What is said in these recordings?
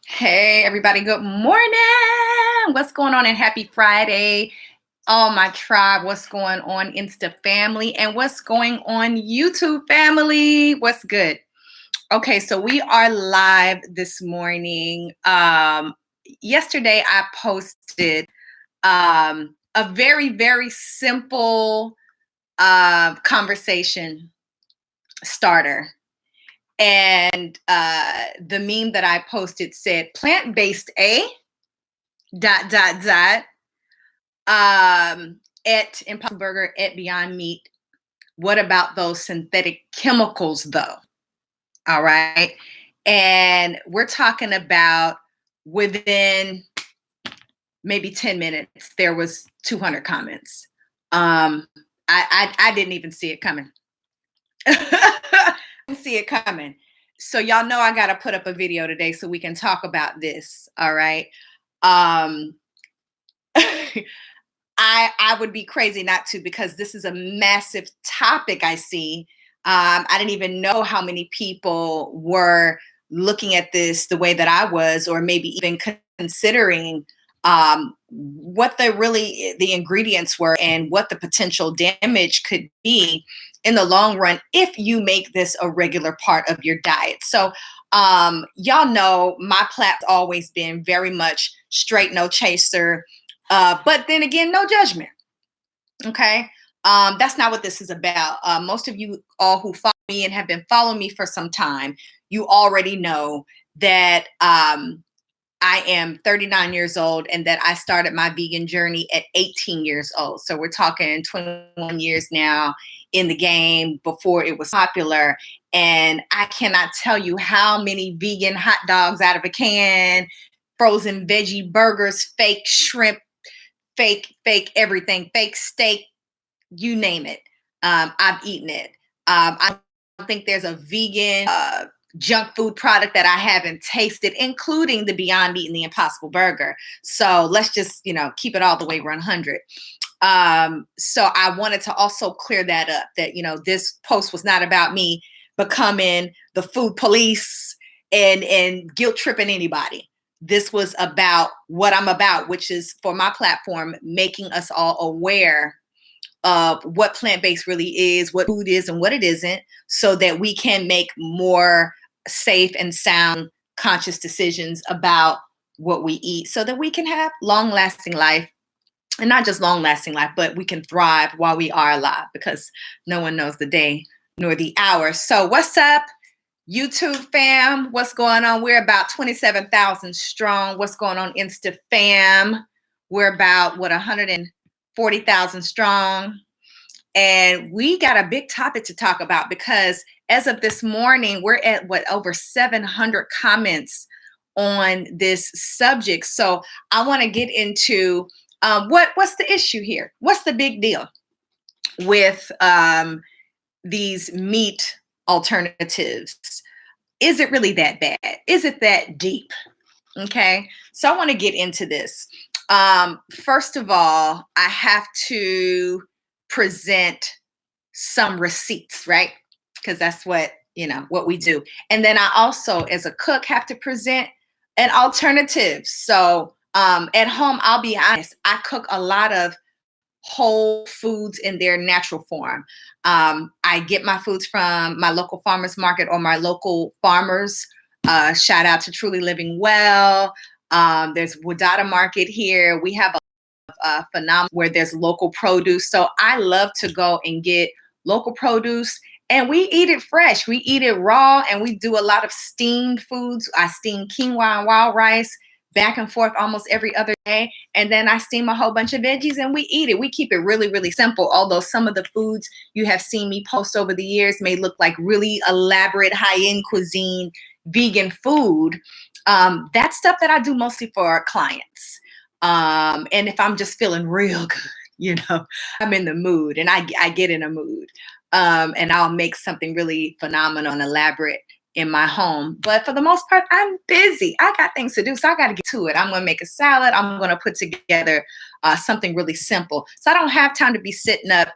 Hey, everybody, good morning. What's going on, and happy Friday? All my tribe, what's going on, Insta family, and what's going on, YouTube family? What's good? Okay, so we are live this morning. Yesterday, I posted a very, very simple conversation starter. And the meme that I posted said plant-based A dot dot dot at Impossible Burger at Beyond Meat. What about those synthetic chemicals though? All right. And we're talking about within maybe 10 minutes, there was 200 comments. I didn't even see it coming. I didn't see it coming. So y'all know I got to put up a video today so we can talk about this. All right. Um, I would be crazy not to, because this is a massive topic I see. I didn't even know how many people were looking at this the way that I was, or maybe even considering what the ingredients were and what the potential damage could be in the long run if you make this a regular part of your diet. So y'all know my plat's always been very much straight, no chaser. But then again, no judgment. Okay. That's not what this is about. Most of you all who follow me and have been following me for some time, you already know that I am 39 years old and that I started my vegan journey at 18 years old. So we're talking 21 years now in the game before it was popular. And I cannot tell you how many vegan hot dogs out of a can, frozen veggie burgers, fake shrimp, fake everything, fake steak, you name it. I've eaten it. I don't think there's a vegan junk food product that I haven't tasted, including the Beyond Meat and the Impossible Burger. So let's just, keep it all the way 100. So I wanted to also clear that up, that, this post was not about me becoming the food police and guilt tripping anybody. This was about what I'm about, which is, for my platform, making us all aware of what plant-based really is, what food is and what it isn't, so that we can make more safe and sound conscious decisions about what we eat, so that we can have long-lasting life. And not just long-lasting life, but we can thrive while we are alive, because no one knows the day nor the hour. So what's up, YouTube fam? What's going on? We're about 27,000 strong. What's going on, Insta fam? We're about, 140,000 strong. And we got a big topic to talk about, because as of this morning, we're at over 700 comments on this subject. So I want to get into what's the issue here? What's the big deal with these meat alternatives? Is it really that bad? Is it that deep? Okay, so I want to get into this. First of all, I have to present some receipts, right? Because that's what we do. And then I also, as a cook, have to present an alternative. So at home, I'll be honest, I cook a lot of whole foods in their natural form. I get my foods from my local farmers market or my local farmers. Shout out to Truly Living Well. There's Wadata Market here. We have a phenomenal where there's local produce. So I love to go and get local produce, and we eat it fresh. We eat it raw, and we do a lot of steamed foods. I steam quinoa and wild rice back and forth almost every other day. And then I steam a whole bunch of veggies and we eat it. We keep it really, really simple. Although some of the foods you have seen me post over the years may look like really elaborate high-end cuisine vegan food. That's stuff that I do mostly for our clients. And if I'm just feeling real good, I'm in the mood, and I get in a mood. And I'll make something really phenomenal and elaborate in my home. But for the most part, I'm busy. I got things to do, so I got to get to it. I'm going to make a salad. I'm going to put together something really simple. So I don't have time to be sitting up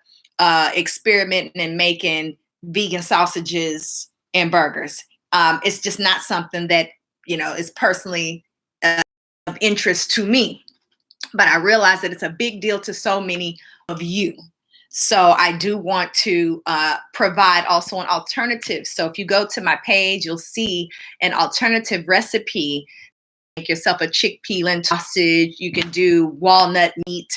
experimenting and making vegan sausages and burgers. It's just not something that, is personally of interest to me. But I realize that it's a big deal to so many of you. So I do want to provide also an alternative. So if you go to my page, you'll see an alternative recipe. Make yourself a chickpea lentil sausage. You can do walnut meat.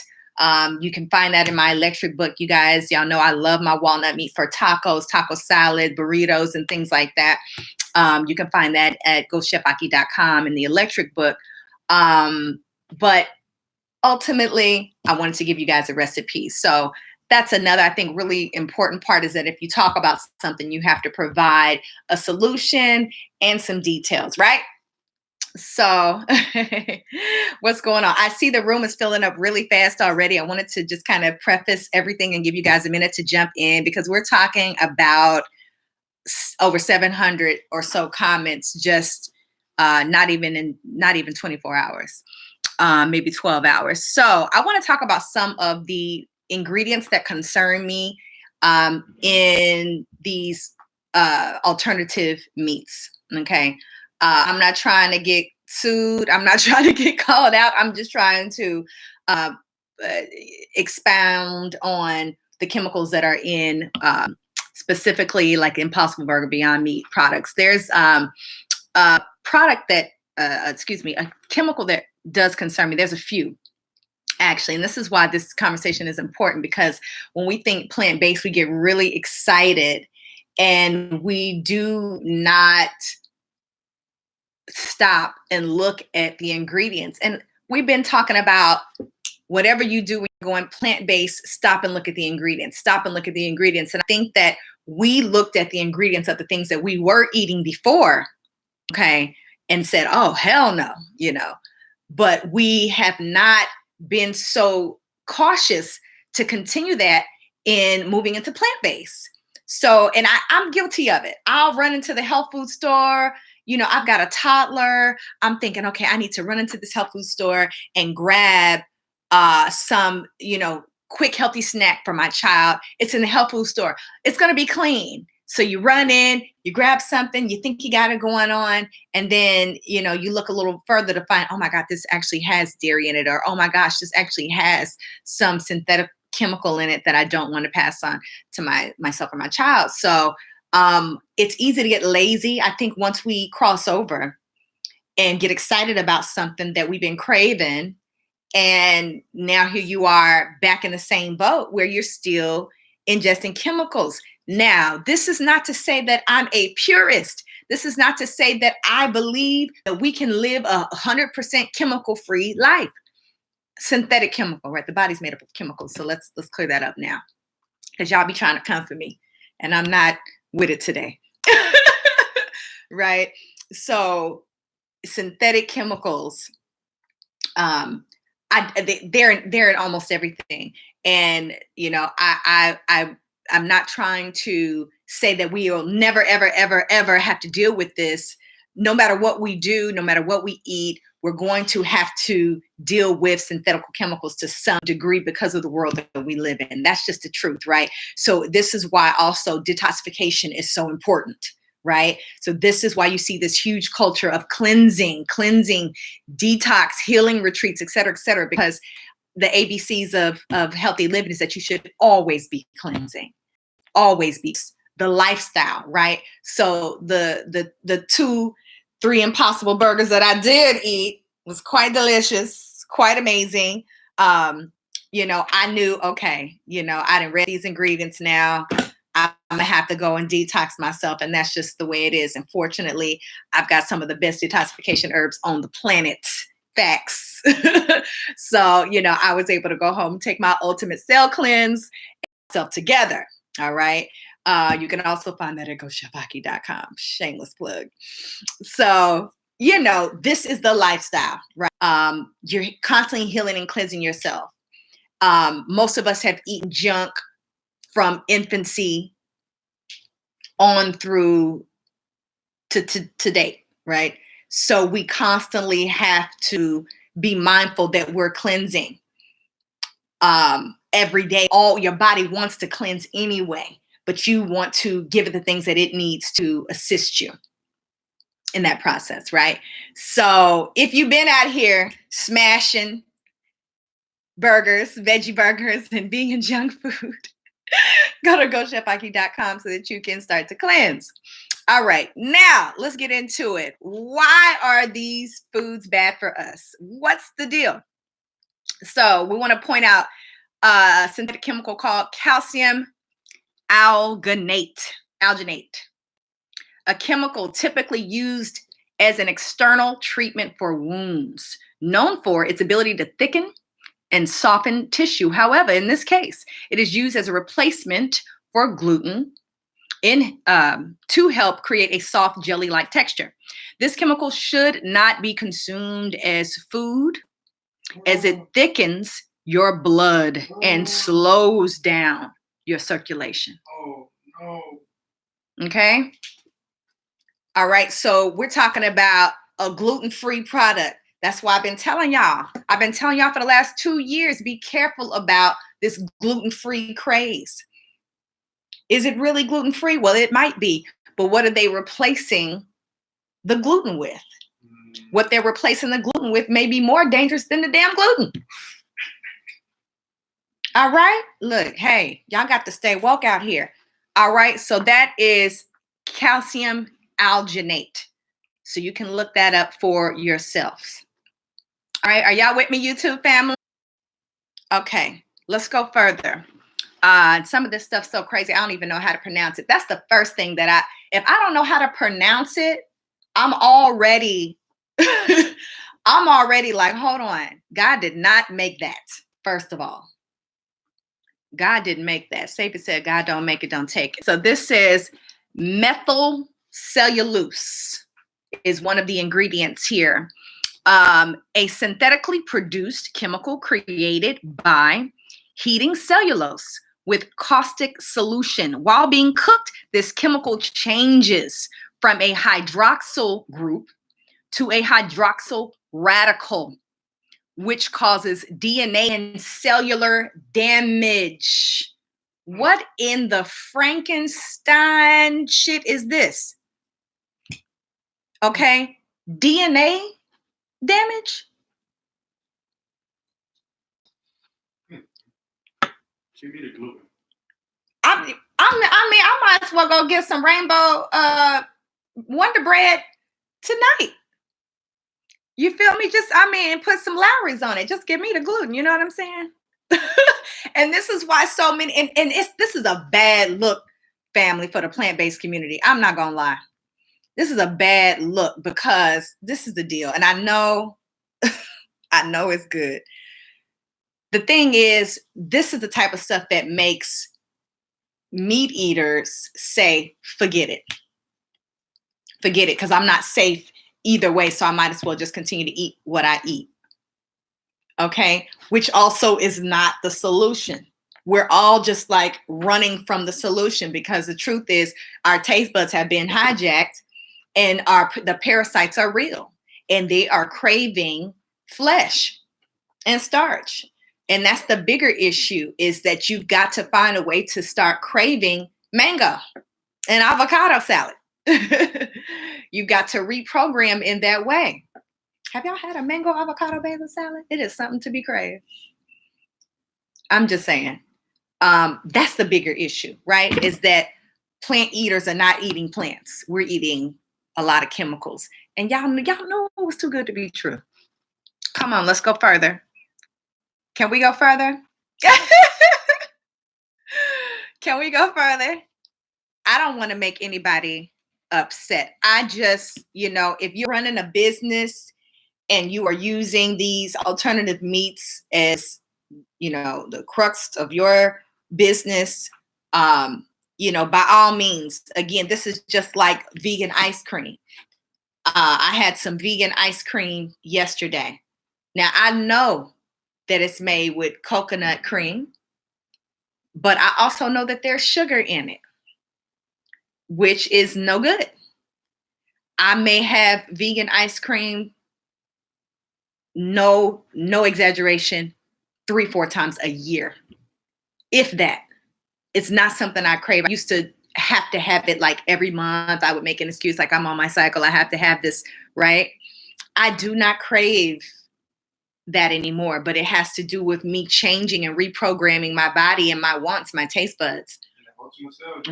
You can find that in my electric book. You guys, y'all know I love my walnut meat for tacos, taco salad, burritos, and things like that. You can find that at gochefahki.com in the electric book. But ultimately, I wanted to give you guys a recipe. So that's another, I think, really important part, is that if you talk about something, you have to provide a solution and some details, right? So what's going on? I see the room is filling up really fast already. I wanted to just kind of preface everything and give you guys a minute to jump in, because we're talking about over 700 or so comments, just not even 24 hours, maybe 12 hours. So I want to talk about some of the ingredients that concern me in these alternative meats. Okay. I'm not trying to get sued. I'm not trying to get called out. I'm just trying to expound on the chemicals that are in specifically like Impossible Burger, Beyond Meat products. There's a product that, a chemical that does concern me. There's a few, actually, and this is why this conversation is important, because when we think plant-based, we get really excited and we do not stop and look at the ingredients. And we've been talking about whatever you do when you're going plant-based, stop and look at the ingredients, stop and look at the ingredients. And I think that we looked at the ingredients of the things that we were eating before, okay, and said, oh, hell no, but we have not been so cautious to continue that in moving into plant-based. So, and I'm guilty of it. I'll run into the health food store. I've got a toddler. I'm thinking, okay, I need to run into this health food store and grab some, quick, healthy snack for my child. It's in the health food store. It's going to be clean. So you run in, you grab something, you think you got it going on, and then, you look a little further to find, oh my God, this actually has dairy in it, or, oh my gosh, this actually has some synthetic chemical in it that I don't want to pass on to myself or my child. So it's easy to get lazy. I think once we cross over and get excited about something that we've been craving, and now here you are back in the same boat where you're still ingesting chemicals. Now, this is not to say that I'm a purist. This is not to say that I believe that we can live 100% chemical-free life. Synthetic chemical, right? The body's made up of chemicals. So let's clear that up now, because y'all be trying to come for me, and I'm not with it today. Right? So synthetic chemicals, they're in almost everything. And I'm not trying to say that we will never, ever, ever, ever have to deal with this. No matter what we do, no matter what we eat, we're going to have to deal with synthetic chemicals to some degree because of the world that we live in. That's just the truth, right? So this is why also detoxification is so important, right? So this is why you see this huge culture of cleansing, detox, healing retreats, et cetera, because the ABCs of healthy living is that you should always be cleansing, always be the lifestyle, right? So the 2-3 Impossible Burgers that I did eat was quite delicious, quite amazing. I knew, okay, I didn't read these ingredients now. I'm gonna have to go and detox myself, and that's just the way it is. And fortunately, I've got some of the best detoxification herbs on the planet. Facts. So, I was able to go home, take my ultimate cell cleanse, myself together. All right. You can also find that at gochefahki.com. Shameless plug. So, this is the lifestyle, right? You're constantly healing and cleansing yourself. Most of us have eaten junk from infancy on through to date, right? So we constantly have to be mindful that we're cleansing every day. All your body wants to cleanse anyway, but you want to give it the things that it needs to assist you. in that process, right? So if you've been out here smashing burgers, veggie burgers, and vegan junk food, go to GoChefAhki.com so that you can start to cleanse. All right, now let's get into it. Why are these foods bad for us? What's the deal? So we want to point out a synthetic chemical called calcium alginate, a chemical typically used as an external treatment for wounds, known for its ability to thicken and soften tissue. However, in this case, it is used as a replacement for gluten to help create a soft jelly-like texture. This chemical should not be consumed as food, as it thickens your blood and slows down your circulation. Okay? All right, so we're talking about a gluten-free product. That's why I've been telling y'all for the last 2 years, be careful about this gluten-free craze. Is it really gluten-free? Well, it might be, but what are they replacing the gluten with? What they're replacing the gluten with may be more dangerous than the damn gluten. All right, look, hey, y'all got to stay woke out here. All right, so that is calcium alginate. So you can look that up for yourselves. All right, are y'all with me, YouTube family? Okay, let's go further. Some of this stuff's so crazy, I don't even know how to pronounce it. That's the first thing that if I don't know how to pronounce it, I'm already like, hold on. God did not make that, first of all. God didn't make that. Savior said, God don't make it, don't take it. So this says methyl cellulose is one of the ingredients here. A synthetically produced chemical created by heating cellulose with caustic solution. While being cooked, this chemical changes from a hydroxyl group to a hydroxyl radical, which causes DNA and cellular damage. What in the Frankenstein shit is this? Okay, DNA damage? Give me the gluten. I mean, I might as well go get some rainbow Wonder Bread tonight. You feel me? Put some Lowry's on it. Just give me the gluten. You know what I'm saying? And this is why so many, and this is a bad look, family, for the plant-based community. I'm not gonna lie. This is a bad look because this is the deal. And I know it's good. The thing is, this is the type of stuff that makes meat eaters say, forget it. Forget it, because I'm not safe either way, so I might as well just continue to eat what I eat. Okay? Which also is not the solution. We're all just like running from the solution, because the truth is our taste buds have been hijacked and the parasites are real and they are craving flesh and starch. And that's the bigger issue, is that you've got to find a way to start craving mango and avocado salad. You've got to reprogram in that way. Have y'all had a mango avocado basil salad? It is something to be craved. I'm just saying. That's the bigger issue, right? Is that plant eaters are not eating plants. We're eating a lot of chemicals. And y'all know it was too good to be true. Come on, let's go further. Can we go further? Can we go further? I don't want to make anybody upset. I just, if you're running a business and you are using these alternative meats as, the crux of your business, by all means, again, this is just like vegan ice cream. I had some vegan ice cream yesterday. Now, I know that it's made with coconut cream, but I also know that there's sugar in it, which is no good. I may have vegan ice cream, no exaggeration, 3-4 times a year, if that. It's not something I crave. I used to have to have it like every month. I would make an excuse like I'm on my cycle. I have to have this, right? I do not crave that anymore, but it has to do with me changing and reprogramming my body and my wants, my taste buds,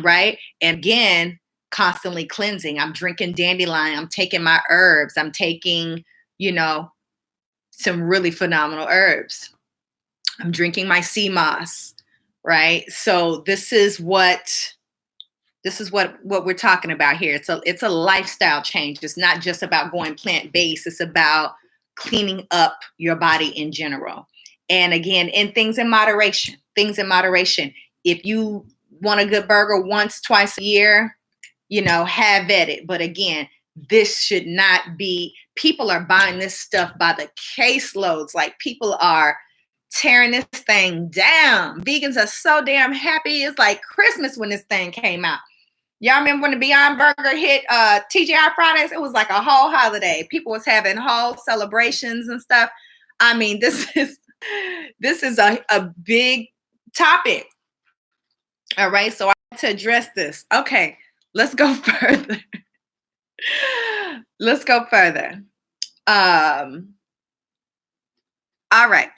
right? And again, constantly cleansing. I'm drinking dandelion. I'm taking my herbs. I'm taking, you know, some really phenomenal herbs. I'm drinking my sea moss, right? So this is what we're talking about here. It's a lifestyle change. It's not just about going plant-based. It's about cleaning up your body in general. And again, in things in moderation. Things in moderation. If you want a good burger once, twice a year, have at it. But again, this should not be, people are buying this stuff by the caseloads. Like people are tearing this thing down. Vegans are so damn happy. It's like Christmas when this thing came out. Y'all remember when the Beyond Burger hit TGI Fridays? It was like a whole holiday. People was having whole celebrations and stuff. I mean, this is a big topic. All right, so I have to address this. Okay, let's go further. Let's go further. All right.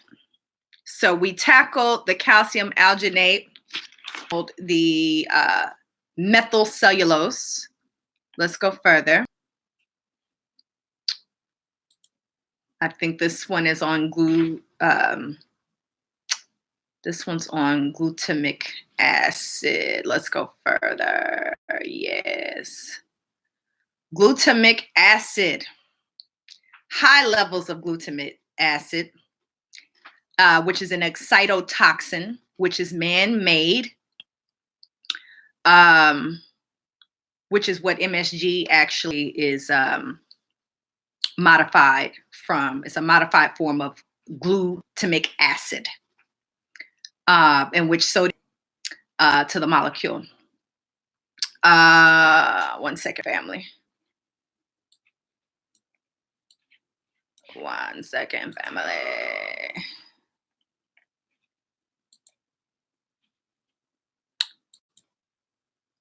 So we tackled the calcium alginate, the methyl cellulose. Let's go further. I think this one is on this one's on glutamic acid. Let's go further. Yes. Glutamic acid. High levels of glutamic acid, which is an excitotoxin, which is man-made, which is what MSG actually is modified from. It's a modified form of glutamic acid, in which sodium to the molecule. 1 second, family. 1 second, family.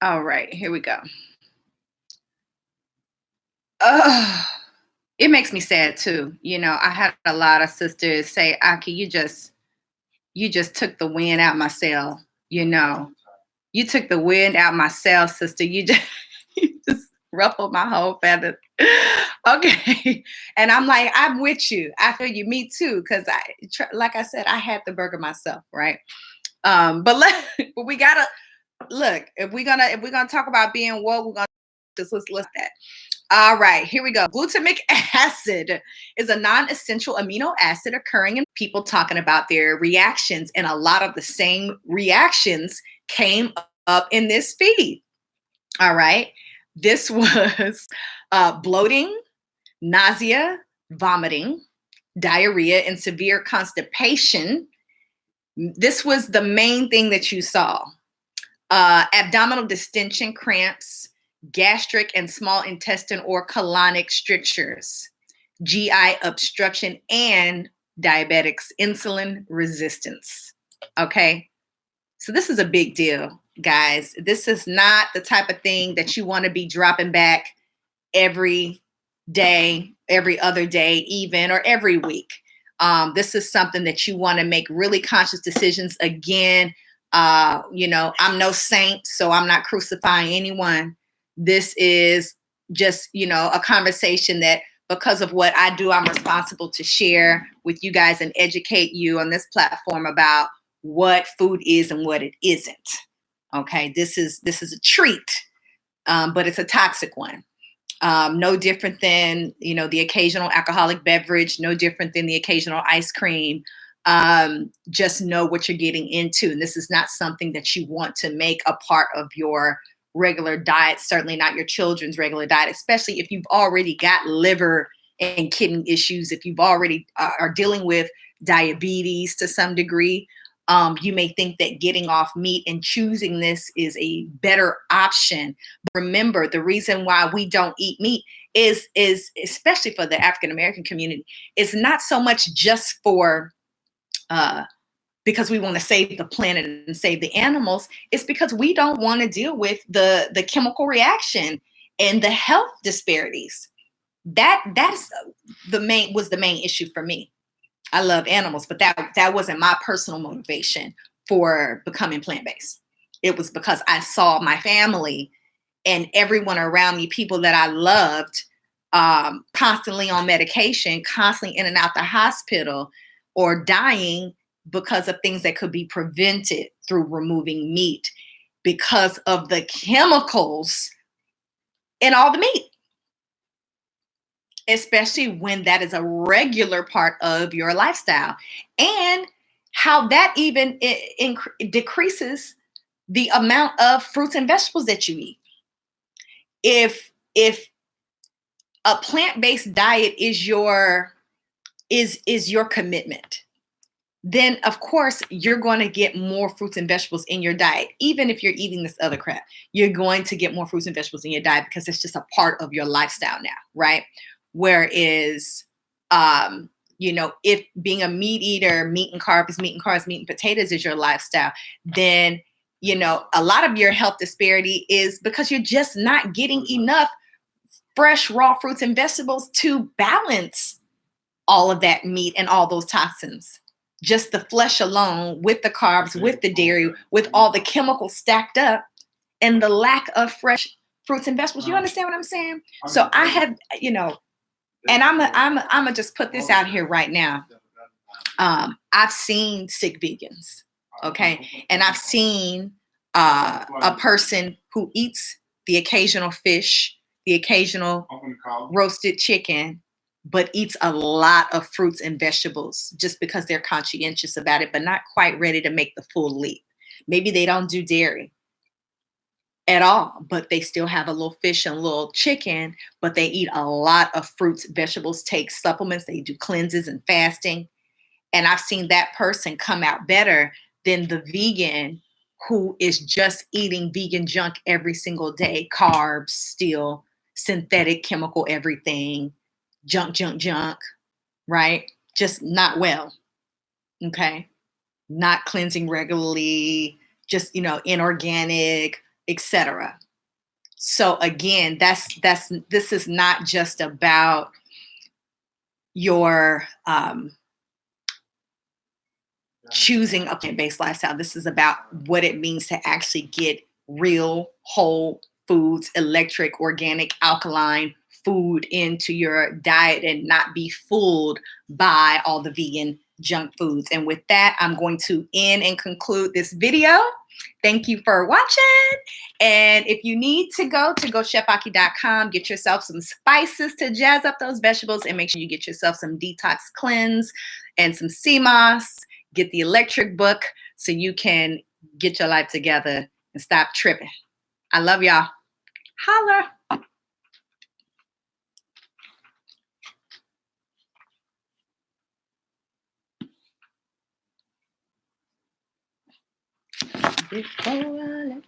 All right, here we go. It makes me sad too. I had a lot of sisters say, Ahki, you just took the wind out my sail. You took the wind out my sail, sister. You just ruffled my whole feather. Okay. And I'm like, I'm with you. I feel you. Me too. Because like I said, I had the burger myself, right? But we gotta look. If we're gonna talk about being woke, we're gonna just let's look at that. All right, here we go. Glutamic acid is a non-essential amino acid occurring in people talking about their reactions, and a lot of the same reactions came up in this feed. All right, this was bloating, nausea, vomiting, diarrhea, and severe constipation. This was the main thing that you saw. Abdominal distension, cramps, gastric and small intestine or colonic strictures, GI obstruction, and diabetics, insulin resistance. Okay, so this is a big deal, guys. This is not the type of thing that you want to be dropping back every day, every other day, even, or every week. This is something that you want to make really conscious decisions. Again, I'm no saint, so I'm not crucifying anyone. This is just, a conversation that, because of what I do, I'm responsible to share with you guys and educate you on this platform about what food is and what it isn't. Okay, this is a treat, but it's a toxic one. No different than, the occasional alcoholic beverage, no different than the occasional ice cream. Just know what you're getting into. And this is not something that you want to make a part of your regular diet, certainly not your children's regular diet, especially if you've already got liver and kidney issues, if you've already are dealing with diabetes to some degree. You may think that getting off meat and choosing this is a better option. But remember, the reason why we don't eat meat is especially for the African American community, it's not so much just for because we want to save the planet and save the animals. It's because we don't want to deal with the chemical reaction and the health disparities. That's the main issue for me. I love animals, but that wasn't my personal motivation for becoming plant-based. It was because I saw my family and everyone around me, people that I loved, constantly on medication, constantly in and out the hospital, or dying because of things that could be prevented through removing meat because of the chemicals in all the meat, especially when that is a regular part of your lifestyle, and how that even decreases the amount of fruits and vegetables that you eat. If a plant-based diet is your commitment, then of course you're going to get more fruits and vegetables in your diet. Even if you're eating this other crap, you're going to get more fruits and vegetables in your diet because it's just a part of your lifestyle now, right? Whereas, if being a meat eater, meat and carbs, meat and potatoes is your lifestyle, then, a lot of your health disparity is because you're just not getting enough fresh, raw fruits and vegetables to balance all of that meat and all those toxins. Just the flesh alone, with the carbs, with the dairy, with all the chemicals stacked up, and the lack of fresh fruits and vegetables. You understand what I'm saying? So I have, and I'm gonna just put this out here right now. I've seen sick vegans, okay, and I've seen a person who eats the occasional fish, the occasional roasted chicken, but eats a lot of fruits and vegetables just because they're conscientious about it, but not quite ready to make the full leap. Maybe they don't do dairy at all, but they still have a little fish and a little chicken, but they eat a lot of fruits, vegetables, take supplements, they do cleanses and fasting. And I've seen that person come out better than the vegan who is just eating vegan junk every single day, carbs, still synthetic chemical, everything, junk, right? Just not well. Okay. Not cleansing regularly, just, inorganic, etc. So again, this is not just about your choosing a plant-based lifestyle. This is about what it means to actually get real whole foods, electric, organic, alkaline food into your diet and not be fooled by all the vegan junk foods. And with that, I'm going to end and conclude this video. Thank you for watching. And if you need to go chefahki.com, get yourself some spices to jazz up those vegetables, and make sure you get yourself some detox cleanse and some sea moss. Get the electric book so you can get your life together and stop tripping. I love y'all. Holla. Before I let